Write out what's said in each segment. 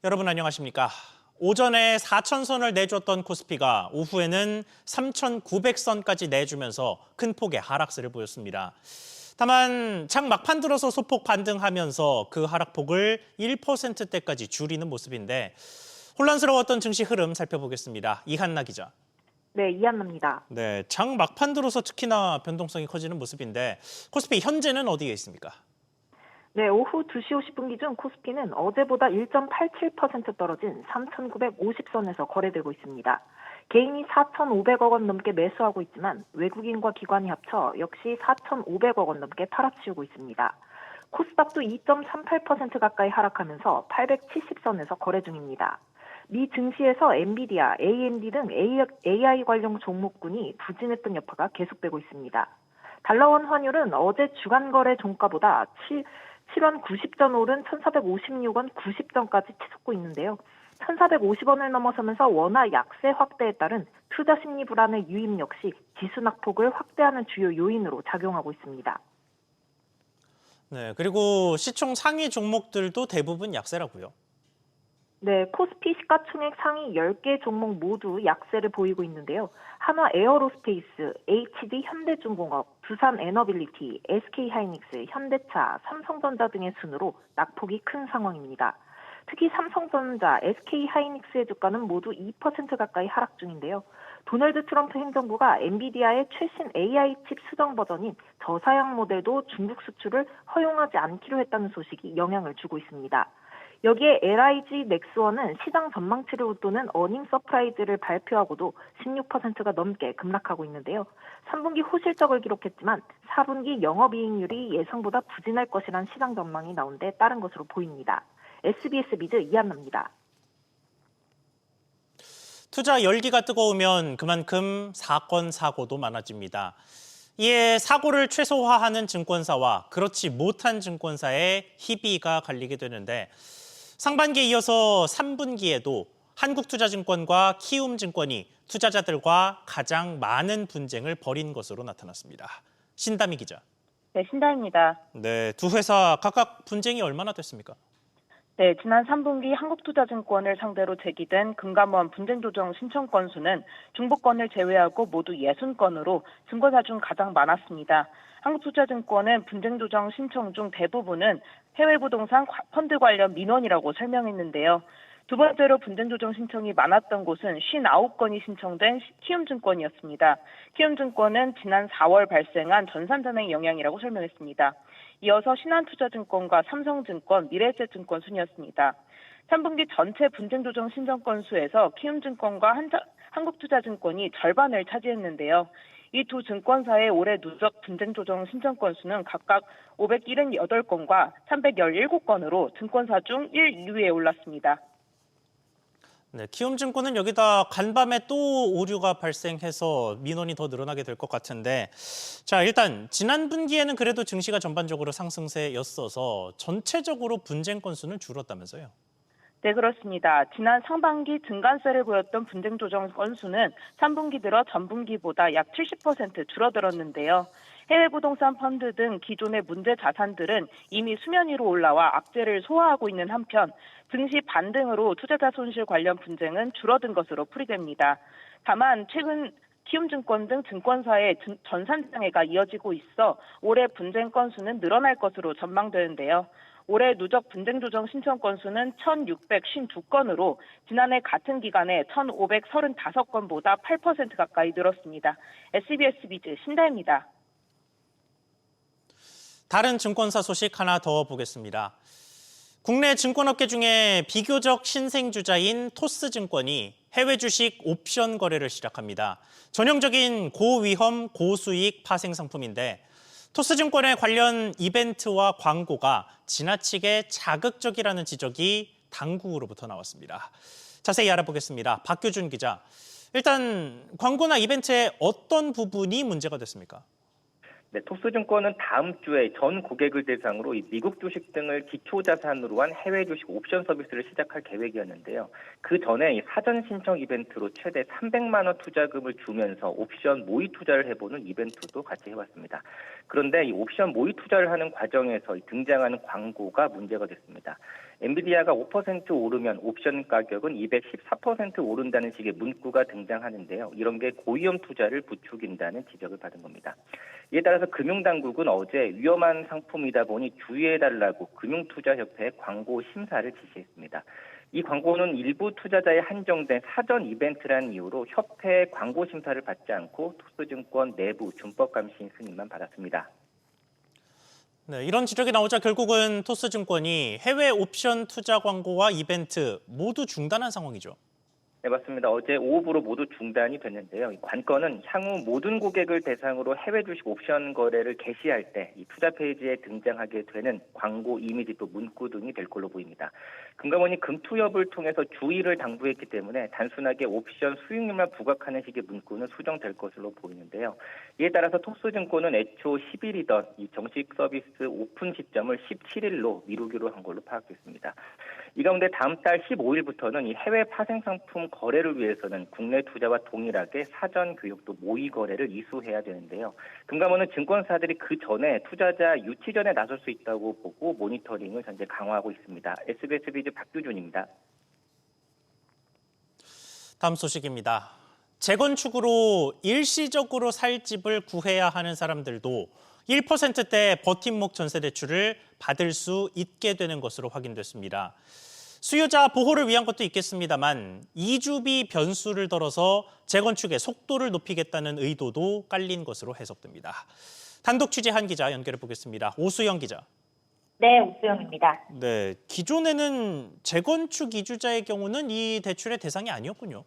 여러분 안녕하십니까? 오전에 4,000선을 내줬던 코스피가 오후에는 3,900선까지 내주면서 큰 폭의 하락세를 보였습니다. 다만 장 막판 들어서 소폭 반등하면서 그 하락폭을 1%대까지 줄이는 모습인데 혼란스러웠던 증시 흐름 살펴보겠습니다. 이한나 기자. 네, 이한나입니다. 네, 장 막판 들어서 특히나 변동성이 커지는 모습인데 코스피 현재는 어디에 있습니까? 네, 오후 2시 50분 기준 코스피는 어제보다 1.87% 떨어진 3,950선에서 거래되고 있습니다. 개인이 4,500억 원 넘게 매수하고 있지만 외국인과 기관이 합쳐 역시 4,500억 원 넘게 팔아치우고 있습니다. 코스닥도 2.38% 가까이 하락하면서 870선에서 거래 중입니다. 미 증시에서 엔비디아, AMD 등 AI 관련 종목군이 부진했던 여파가 계속되고 있습니다. 달러원 환율은 어제 주간 거래 종가보다 7원 90전 오른 1,456원 90전까지 치솟고 있는데요. 1,450원을 넘어서면서 원화 약세 확대에 따른 투자 심리 불안의 유입 역시 지수 낙폭을 확대하는 주요 요인으로 작용하고 있습니다. 네, 그리고 시총 상위 종목들도 대부분 약세라고요. 네, 코스피 시가총액 상위 10개 종목 모두 약세를 보이고 있는데요. 한화 에어로스페이스, HD 현대중공업, 두산 에너빌리티, SK하이닉스, 현대차, 삼성전자 등의 순으로 낙폭이 큰 상황입니다. 특히 삼성전자, SK하이닉스의 주가는 모두 2% 가까이 하락 중인데요. 도널드 트럼프 행정부가 엔비디아의 최신 AI 칩 수정 버전인 저사양 모델도 중국 수출을 허용하지 않기로 했다는 소식이 영향을 주고 있습니다. 여기에 LIG 넥스원은 시장 전망치를 웃도는 어닝 서프라이즈를 발표하고도 16%가 넘게 급락하고 있는데요. 3분기 호실적을 기록했지만 4분기 영업이익률이 예상보다 부진할 것이란 시장 전망이 나온 데 따른 것으로 보입니다. SBS 비즈 이한나입니다. 투자 열기가 뜨거우면 그만큼 사건, 사고도 많아집니다. 이에 사고를 최소화하는 증권사와 그렇지 못한 증권사의 희비가 갈리게 되는데 상반기에 이어서 3분기에도 한국투자증권과 키움증권이 투자자들과 가장 많은 분쟁을 벌인 것으로 나타났습니다. 신다미 기자. 네, 신다입니다. 네, 두 회사 각각 분쟁이 얼마나 됐습니까? 네, 지난 3분기 한국투자증권을 상대로 제기된 금감원 분쟁조정 신청 건수는 중부권을 제외하고 모두 60건으로 증권사 중 가장 많았습니다. 한국투자증권은 분쟁조정 신청 중 대부분은 해외 부동산 펀드 관련 민원이라고 설명했는데요. 두 번째로 분쟁조정 신청이 많았던 곳은 59건이 신청된 키움증권이었습니다. 키움증권은 지난 4월 발생한 전산전행 영향이라고 설명했습니다. 이어서 신한투자증권과 삼성증권, 미래에셋증권 순이었습니다. 3분기 전체 분쟁조정 신청 건수에서 키움증권과 한국투자증권이 절반을 차지했는데요. 이 두 증권사의 올해 누적 분쟁조정 신청 건수는 각각 578건과 317건으로 증권사 중 1, 2위에 올랐습니다. 네, 키움증권은 여기다 간밤에 또 오류가 발생해서 민원이 더 늘어나게 될 것 같은데 자, 일단 지난 분기에는 그래도 증시가 전반적으로 상승세였어서 전체적으로 분쟁 건수는 줄었다면서요? 네, 그렇습니다. 지난 상반기 증가세를 보였던 분쟁 조정 건수는 3분기 들어 전분기보다 약 70% 줄어들었는데요. 해외 부동산 펀드 등 기존의 문제 자산들은 이미 수면 위로 올라와 악재를 소화하고 있는 한편 증시 반등으로 투자자 손실 관련 분쟁은 줄어든 것으로 풀이됩니다. 다만 최근 키움증권 등 증권사의 전산장애가 이어지고 있어 올해 분쟁 건수는 늘어날 것으로 전망되는데요. 올해 누적 분쟁 조정 신청 건수는 1,652건으로 지난해 같은 기간에 1,535건보다 8% 가까이 늘었습니다. SBS 비즈 신다입니다. 다른 증권사 소식 하나 더 보겠습니다. 국내 증권업계 중에 비교적 신생주자인 토스증권이 해외 주식 옵션 거래를 시작합니다. 전형적인 고위험, 고수익 파생 상품인데 토스증권의 관련 이벤트와 광고가 지나치게 자극적이라는 지적이 당국으로부터 나왔습니다. 자세히 알아보겠습니다. 박규준 기자. 일단 광고나 이벤트의 어떤 부분이 문제가 됐습니까? 네, 토스증권은 다음 주에 전 고객을 대상으로 미국 주식 등을 기초자산으로 한 해외 주식 옵션 서비스를 시작할 계획이었는데요. 그 전에 사전 신청 이벤트로 최대 300만 원 투자금을 주면서 옵션 모의 투자를 해보는 이벤트도 같이 해왔습니다. 그런데 이 옵션 모의 투자를 하는 과정에서 등장하는 광고가 문제가 됐습니다. 엔비디아가 5% 오르면 옵션 가격은 214% 오른다는 식의 문구가 등장하는데요. 이런 게 고위험 투자를 부추긴다는 지적을 받은 겁니다. 이에 따라서 금융당국은 어제 위험한 상품이다 보니 주의해달라고 금융투자협회에 광고 심사를 지시했습니다. 이 광고는 일부 투자자에 한정된 사전 이벤트라는 이유로 협회 광고 심사를 받지 않고 토스증권 내부 준법 감시 승인만 받았습니다. 네, 이런 지적이 나오자 결국은 토스증권이 해외 옵션 투자 광고와 이벤트 모두 중단한 상황이죠. 네, 맞습니다. 어제 오후부로 모두 중단이 됐는데요. 이 관건은 향후 모든 고객을 대상으로 해외 주식 옵션 거래를 개시할 때 이 투자 페이지에 등장하게 되는 광고 이미지 또 문구 등이 될 걸로 보입니다. 금감원이 금투협을 통해서 주의를 당부했기 때문에 단순하게 옵션 수익률만 부각하는 식의 문구는 수정될 것으로 보이는데요. 이에 따라서 토스증권은 애초 10일이던 이 정식 서비스 오픈 시점을 17일로 미루기로 한 걸로 파악됐습니다. 이 가운데 다음 달 15일부터는 이 해외 파생 상품 거래를 위해서는 국내 투자와 동일하게 사전 교육도 모의 거래를 이수해야 되는데요. 금감원은 증권사들이 그 전에 투자자 유치전에 나설 수 있다고 보고 모니터링을 현재 강화하고 있습니다. SBS 비즈 박규준입니다. 다음 소식입니다. 재건축으로 일시적으로 살 집을 구해야 하는 사람들도 1%대 버팀목 전세대출을 받을 수 있게 되는 것으로 확인됐습니다. 수요자 보호를 위한 것도 있겠습니다만 이주비 변수를 덜어서 재건축의 속도를 높이겠다는 의도도 깔린 것으로 해석됩니다. 단독 취재한 기자 연결해 보겠습니다. 오수영 기자. 네, 오수영입니다. 네, 기존에는 재건축 이주자의 경우는 이 대출의 대상이 아니었군요.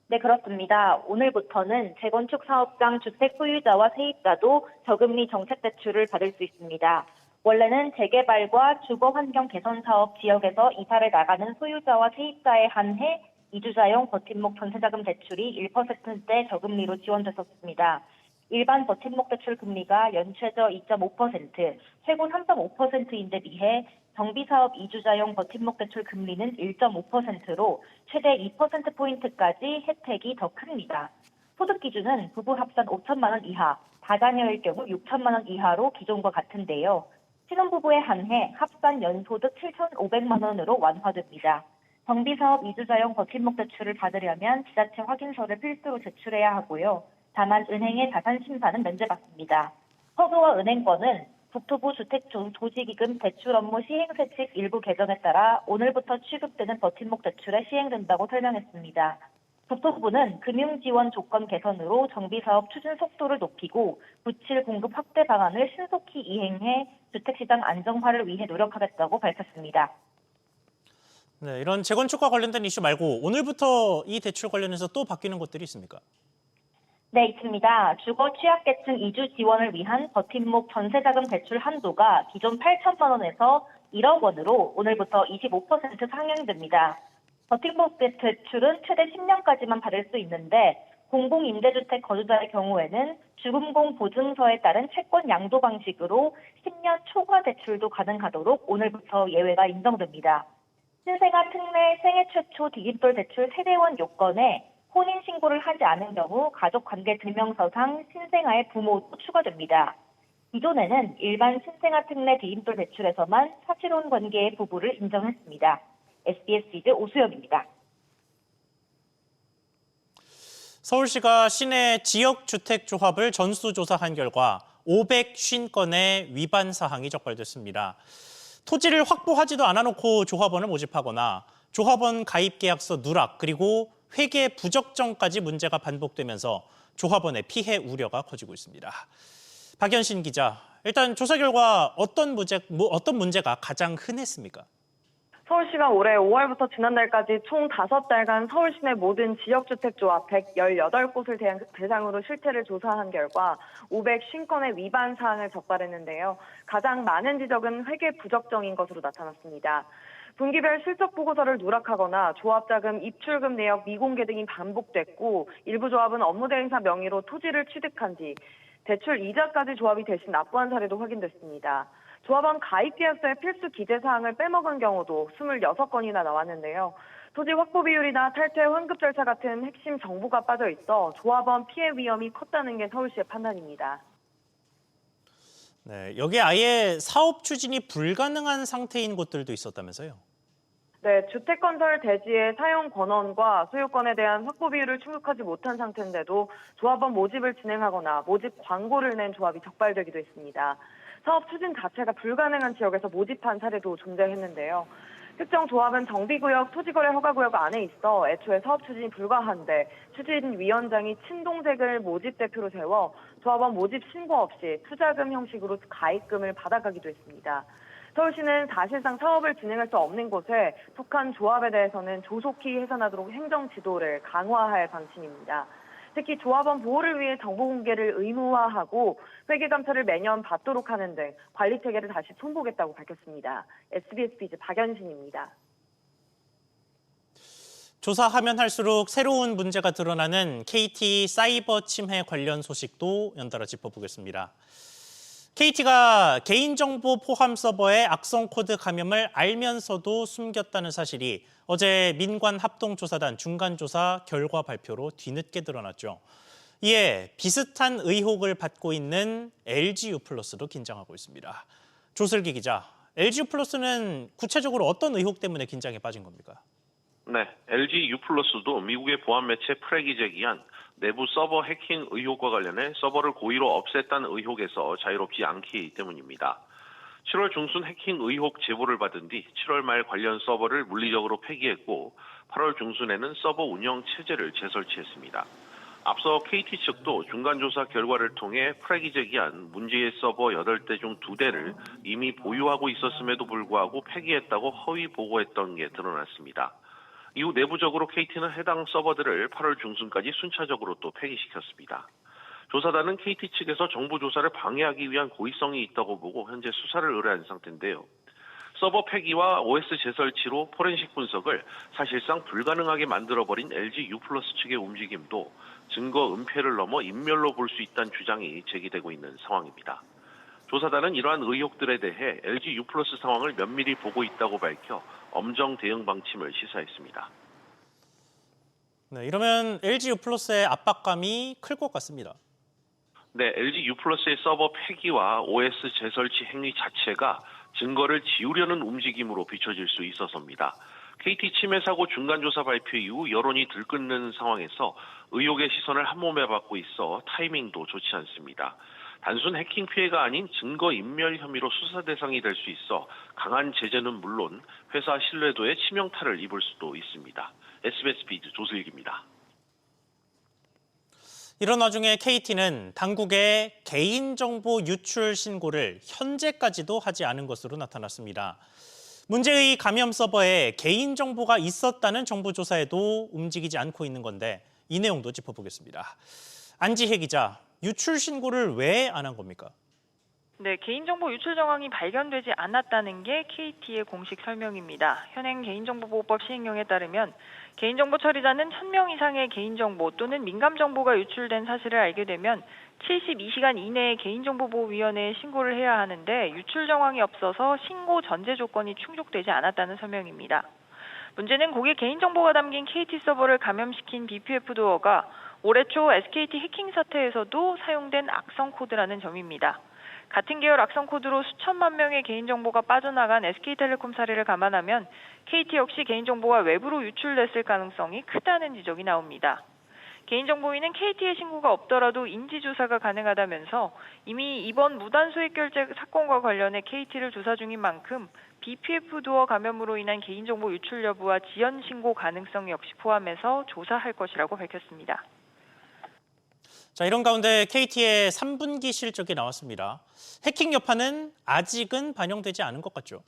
네, 그렇습니다. 오늘부터는 재건축 사업장 주택 소유자와 세입자도 저금리 정책 대출을 받을 수 있습니다. 원래는 재개발과 주거 환경 개선 사업 지역에서 이사를 나가는 소유자와 세입자에 한해 이주자용 버팀목 전세자금 대출이 1%대 저금리로 지원됐었습니다. 일반 버팀목 대출 금리가 연최저 2.5%, 최고 3.5%인데 비해 정비사업 이주자용 버팀목 대출 금리는 1.5%로 최대 2%포인트까지 혜택이 더 큽니다. 소득 기준은 부부 합산 5천만 원 이하, 다자녀일 경우 6천만 원 이하로 기존과 같은데요. 신혼부부에 한해 합산 연소득 7,500만 원으로 완화됩니다. 정비사업 이주자용 버팀목 대출을 받으려면 지자체 확인서를 필수로 제출해야 하고요. 다만 은행의 자산 심사는 면제받습니다. 서부와 은행권은 국토부 주택도시기금 대출 업무 시행세칙 일부 개정에 따라 오늘부터 취급되는 버팀목 대출에 시행된다고 설명했습니다. 국토부는 금융지원 조건 개선으로 정비사업 추진 속도를 높이고 부칠 공급 확대 방안을 신속히 이행해 주택시장 안정화를 위해 노력하겠다고 밝혔습니다. 네, 이런 재건축과 관련된 이슈 말고 오늘부터 이 대출 관련해서 또 바뀌는 것들이 있습니까? 네, 있습니다. 주거 취약계층 이주 지원을 위한 버팀목 전세자금 대출 한도가 기존 8천만 원에서 1억 원으로 오늘부터 25% 상향됩니다. 버팀목 대출은 최대 10년까지만 받을 수 있는데 공공임대주택 거주자의 경우에는 주금공 보증서에 따른 채권 양도 방식으로 10년 초과 대출도 가능하도록 오늘부터 예외가 인정됩니다. 신생아 특례 생애 최초 디딤돌 대출 세대원 요건에 혼인신고를 하지 않은 경우 가족관계증명서상 신생아의 부모도 추가됩니다. 기존에는 일반 신생아 특례 디딤돌 대출에서만 사실혼 관계의 부부를 인정했습니다. SBS 비즈 오수영입니다. 서울시가 시내 지역주택조합을 전수조사한 결과 550건의 위반 사항이 적발됐습니다. 토지를 확보하지도 않아놓고 조합원을 모집하거나 조합원 가입계약서 누락 그리고 회계 부적정까지 문제가 반복되면서 조합원의 피해 우려가 커지고 있습니다. 박연신 기자, 일단 조사 결과 어떤 문제가 가장 흔했습니까? 서울시가 올해 5월부터 지난달까지 총 5달간 서울 시내 모든 지역주택조합 118곳을 대상으로 실태를 조사한 결과 550건의 위반 사항을 적발했는데요. 가장 많은 지적은 회계 부적정인 것으로 나타났습니다. 분기별 실적 보고서를 누락하거나 조합자금 입출금 내역 미공개 등이 반복됐고 일부 조합은 업무 대행사 명의로 토지를 취득한 뒤 대출 이자까지 조합이 대신 납부한 사례도 확인됐습니다. 조합원 가입계약서의 필수 기재사항을 빼먹은 경우도 26건이나 나왔는데요. 토지 확보 비율이나 탈퇴 환급 절차 같은 핵심 정보가 빠져 있어 조합원 피해 위험이 컸다는 게 서울시의 판단입니다. 네, 여기에 아예 사업 추진이 불가능한 상태인 곳들도 있었다면서요? 네, 주택건설 대지의 사용 권원과 소유권에 대한 확보 비율을 충족하지 못한 상태인데도 조합원 모집을 진행하거나 모집 광고를 낸 조합이 적발되기도 했습니다. 사업 추진 자체가 불가능한 지역에서 모집한 사례도 존재했는데요. 특정 조합은 정비구역, 토지거래 허가구역 안에 있어 애초에 사업 추진이 불가한데 추진위원장이 친동생을 모집 대표로 세워 조합원 모집 신고 없이 투자금 형식으로 가입금을 받아가기도 했습니다. 서울시는 사실상 사업을 진행할 수 없는 곳에 속한 조합에 대해서는 조속히 해산하도록 행정 지도를 강화할 방침입니다. 특히 조합원 보호를 위해 정보 공개를 의무화하고 회계 감사를 매년 받도록 하는 등 관리 체계를 다시 손보겠다고 밝혔습니다. SBS 비즈 박연신입니다. 조사하면 할수록 새로운 문제가 드러나는 KT 사이버 침해 관련 소식도 연달아 짚어보겠습니다. KT가 개인정보 포함 서버에 악성 코드 감염을 알면서도 숨겼다는 사실이 어제 민관합동조사단 중간조사 결과 발표로 뒤늦게 드러났죠. 이에 비슷한 의혹을 받고 있는 LG유플러스도 긴장하고 있습니다. 조슬기 기자, LG유플러스는 구체적으로 어떤 의혹 때문에 긴장에 빠진 겁니까? 네, LG유플러스도 미국의 보안 매체 프렉이 제기한 내부 서버 해킹 의혹과 관련해 서버를 고의로 없앴다는 의혹에서 자유롭지 않기 때문입니다. 7월 중순 해킹 의혹 제보를 받은 뒤 7월 말 관련 서버를 물리적으로 폐기했고 8월 중순에는 서버 운영 체제를 재설치했습니다. 앞서 KT 측도 중간조사 결과를 통해 프렉이 제기한 문제의 서버 8대 중 2대를 이미 보유하고 있었음에도 불구하고 폐기했다고 허위 보고했던 게 드러났습니다. 이후 내부적으로 KT는 해당 서버들을 8월 중순까지 순차적으로 또 폐기시켰습니다. 조사단은 KT 측에서 정부 조사를 방해하기 위한 고의성이 있다고 보고 현재 수사를 의뢰한 상태인데요. 서버 폐기와 OS 재설치로 포렌식 분석을 사실상 불가능하게 만들어버린 LG유플러스 측의 움직임도 증거 은폐를 넘어 인멸로 볼 수 있다는 주장이 제기되고 있는 상황입니다. 조사단은 이러한 의혹들에 대해 LG유플러스 상황을 면밀히 보고 있다고 밝혀 엄정 대응 방침을 시사했습니다. 네, 이러면 LG유플러스의 압박감이 클 것 같습니다. 네, LG유플러스의 서버 폐기와 OS 재설치 행위 자체가 증거를 지우려는 움직임으로 비춰질 수 있어서입니다. KT 침해 사고 중간조사 발표 이후 여론이 들끓는 상황에서 의혹의 시선을 한몸에 받고 있어 타이밍도 좋지 않습니다. 단순 해킹 피해가 아닌 증거 인멸 혐의로 수사 대상이 될 수 있어 강한 제재는 물론 회사 신뢰도에 치명타를 입을 수도 있습니다. SBS 비즈 조슬기입니다. 이런 와중에 KT는 당국에 개인정보 유출 신고를 현재까지도 하지 않은 것으로 나타났습니다. 문제의 감염 서버에 개인정보가 있었다는 정부 조사에도 움직이지 않고 있는 건데 이 내용도 짚어보겠습니다. 안지혜 기자, 유출 신고를 왜 안 한 겁니까? 네, 개인정보 유출 정황이 발견되지 않았다는 게 KT의 공식 설명입니다. 현행 개인정보보호법 시행령에 따르면 개인정보 처리자는 1000명 이상의 개인정보 또는 민감정보가 유출된 사실을 알게 되면 72시간 이내에 개인정보보호위원회에 신고를 해야 하는데 유출 정황이 없어서 신고 전제 조건이 충족되지 않았다는 설명입니다. 문제는 고객 개인정보가 담긴 KT 서버를 감염시킨 BPF 도어가 올해 초 SKT 해킹 사태에서도 사용된 악성 코드라는 점입니다. 같은 계열 악성 코드로 수천만 명의 개인정보가 빠져나간 SK텔레콤 사례를 감안하면 KT 역시 개인정보가 외부로 유출됐을 가능성이 크다는 지적이 나옵니다. 개인정보위는 KT의 신고가 없더라도 인지조사가 가능하다면서 이미 이번 무단 소액결제 사건과 관련해 KT를 조사 중인 만큼 BPF 도어 감염으로 인한 개인정보 유출 여부와 지연 신고 가능성 역시 포함해서 조사할 것이라고 밝혔습니다. 자, 이런 가운데 KT의 3분기 실적이 나왔습니다. 해킹 여파는 아직은 반영되지 않은 것 같죠?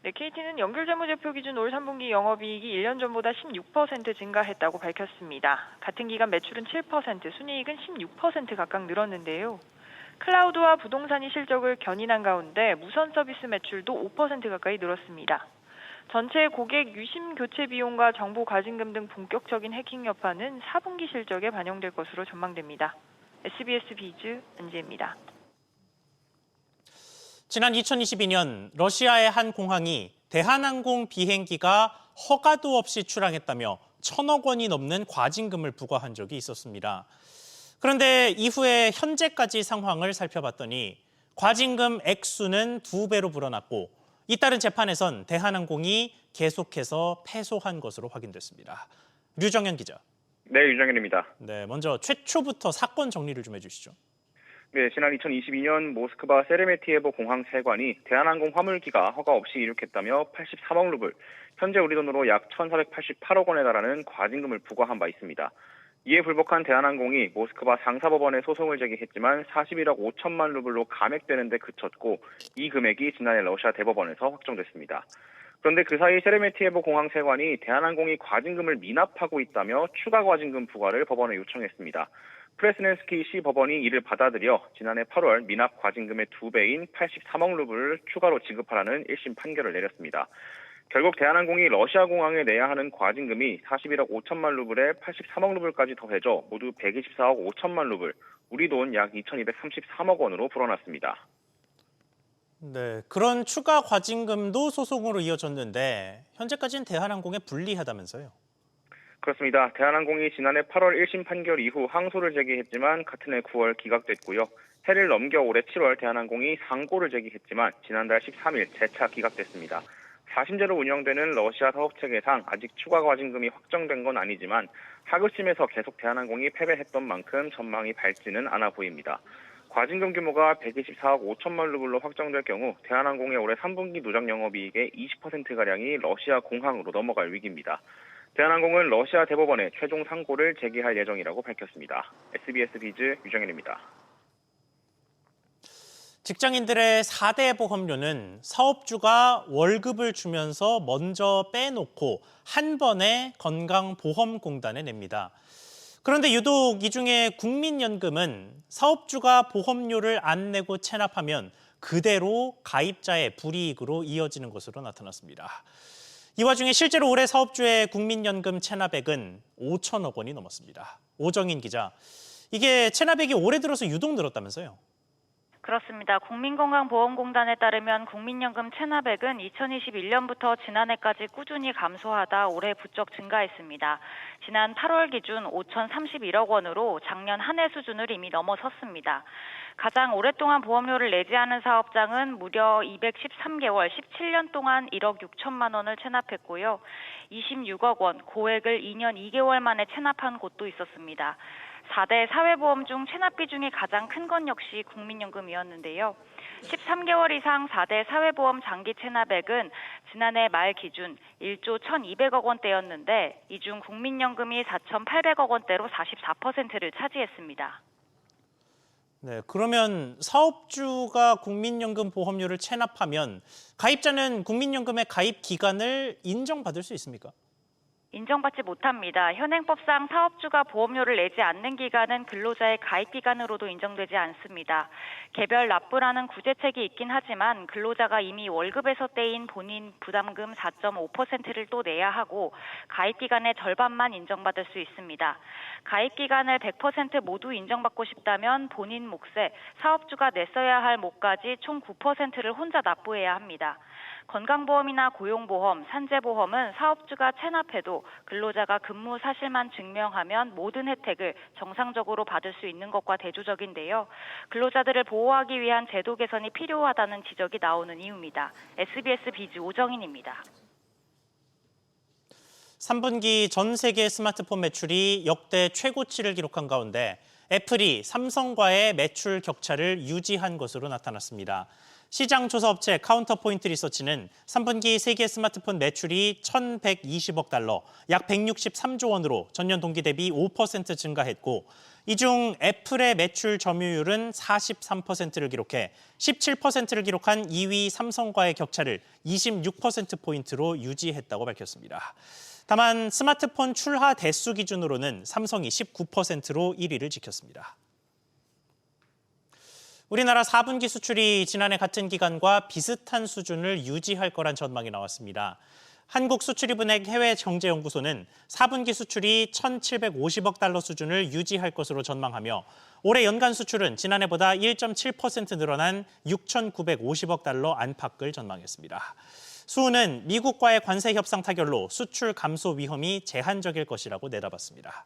네, KT는 연결재무제표 기준 올 3분기 영업이익이 1년 전보다 16% 증가했다고 밝혔습니다. 같은 기간 매출은 7%, 순이익은 16% 각각 늘었는데요. 클라우드와 부동산이 실적을 견인한 가운데 무선 서비스 매출도 5% 가까이 늘었습니다. 전체 고객 유심 교체 비용과 정보 과징금 등 본격적인 해킹 여파는 4분기 실적에 반영될 것으로 전망됩니다. SBS 비즈 안지혜입니다. 지난 2022년 러시아의 한 공항이 대한항공 비행기가 허가도 없이 출항했다며 1,000억 원이 넘는 과징금을 부과한 적이 있었습니다. 그런데 이후에 현재까지 상황을 살펴봤더니 과징금 액수는 2배로 불어났고 잇따른 재판에선 대한항공이 계속해서 패소한 것으로 확인됐습니다. 류정현 기자. 네, 유정현입니다. 네, 먼저 최초부터 사건 정리를 좀 해주시죠. 네, 지난 2022년 모스크바 세레메티예보 공항 세관이 대한항공 화물기가 허가 없이 이륙했다며 83억 루블, 현재 우리 돈으로 약 1,488억 원에 달하는 과징금을 부과한 바 있습니다. 이에 불복한 대한항공이 모스크바 상사법원에 소송을 제기했지만 41억 5천만 루블로 감액되는 데 그쳤고 이 금액이 지난해 러시아 대법원에서 확정됐습니다. 그런데 그 사이 세레메티예보 공항 세관이 대한항공이 과징금을 미납하고 있다며 추가 과징금 부과를 법원에 요청했습니다. 프레스넨스키 시 법원이 이를 받아들여 지난해 8월 미납 과징금의 2배인 83억 루블을 추가로 지급하라는 1심 판결을 내렸습니다. 결국 대한항공이 러시아 공항에 내야 하는 과징금이 41억 5천만 루블에 83억 루블까지 더해져 모두 124억 5천만 루블, 우리 돈 약 2,233억 원으로 불어났습니다. 네, 그런 추가 과징금도 소송으로 이어졌는데 현재까지는 대한항공에 불리하다면서요? 그렇습니다. 대한항공이 지난해 8월 1심 판결 이후 항소를 제기했지만 같은 해 9월 기각됐고요. 해를 넘겨 올해 7월 대한항공이 상고를 제기했지만 지난달 13일 재차 기각됐습니다. 4심제로 운영되는 러시아 사업체계상 아직 추가 과징금이 확정된 건 아니지만 하급심에서 계속 대한항공이 패배했던 만큼 전망이 밝지는 않아 보입니다. 과징금 규모가 124억 5천만 루블로 확정될 경우 대한항공의 올해 3분기 누적 영업이익의 20%가량이 러시아 공항으로 넘어갈 위기입니다. 대한항공은 러시아 대법원에 최종 상고를 제기할 예정이라고 밝혔습니다. SBS 비즈 유정현입니다. 직장인들의 4대 보험료는 사업주가 월급을 주면서 먼저 빼놓고 한 번에 건강보험공단에 냅니다. 그런데 유독 이 중에 국민연금은 사업주가 보험료를 안 내고 체납하면 그대로 가입자의 불이익으로 이어지는 것으로 나타났습니다. 이 와중에 실제로 올해 사업주의 국민연금 체납액은 5천억 원이 넘었습니다. 오정인 기자, 이게 체납액이 올해 들어서 유독 늘었다면서요? 그렇습니다. 국민건강보험공단에 따르면 국민연금 체납액은 2021년부터 지난해까지 꾸준히 감소하다 올해 부쩍 증가했습니다. 지난 8월 기준 5,031억 원으로 작년 한 해 수준을 이미 넘어섰습니다. 가장 오랫동안 보험료를 내지 않은 사업장은 무려 213개월 17년 동안 1억 6천만 원을 체납했고요. 26억 원, 고액을 2년 2개월 만에 체납한 곳도 있었습니다. 4대 사회보험 중 체납 비중이 가장 큰 건 역시 국민연금이었는데요. 13개월 이상 4대 사회보험 장기 체납액은 지난해 말 기준 1조 1,200억 원대였는데 이 중 국민연금이 4,800억 원대로 44%를 차지했습니다. 네, 그러면 사업주가 국민연금 보험료를 체납하면 가입자는 국민연금의 가입 기간을 인정받을 수 있습니까? 인정받지 못합니다. 현행법상 사업주가 보험료를 내지 않는 기간은 근로자의 가입 기간으로도 인정되지 않습니다. 개별 납부라는 구제책이 있긴 하지만 근로자가 이미 월급에서 떼인 본인 부담금 4.5%를 또 내야 하고 가입 기간의 절반만 인정받을 수 있습니다. 가입 기간을 100% 모두 인정받고 싶다면 본인 몫에 사업주가 냈어야 할 몫까지 총 9%를 혼자 납부해야 합니다. 건강보험이나 고용보험, 산재보험은 사업주가 체납해도 근로자가 근무 사실만 증명하면 모든 혜택을 정상적으로 받을 수 있는 것과 대조적인데요. 근로자들을 보호하기 위한 제도 개선이 필요하다는 지적이 나오는 이유입니다. SBS 비즈 오정인입니다. 3분기 전 세계 스마트폰 매출이 역대 최고치를 기록한 가운데 애플이 삼성과의 매출 격차를 유지한 것으로 나타났습니다. 시장 조사 업체 카운터포인트 리서치는 3분기 세계 스마트폰 매출이 1,120억 달러, 약 163조 원으로 전년 동기 대비 5% 증가했고 이 중 애플의 매출 점유율은 43%를 기록해 17%를 기록한 2위 삼성과의 격차를 26%포인트로 유지했다고 밝혔습니다. 다만 스마트폰 출하 대수 기준으로는 삼성이 19%로 1위를 지켰습니다. 우리나라 4분기 수출이 지난해 같은 기간과 비슷한 수준을 유지할 거란 전망이 나왔습니다. 한국수출입은행 해외정제연구소는 4분기 수출이 1,750억 달러 수준을 유지할 것으로 전망하며 올해 연간 수출은 지난해보다 1.7% 늘어난 6,950억 달러 안팎을 전망했습니다. 수은은 미국과의 관세 협상 타결로 수출 감소 위험이 제한적일 것이라고 내다봤습니다.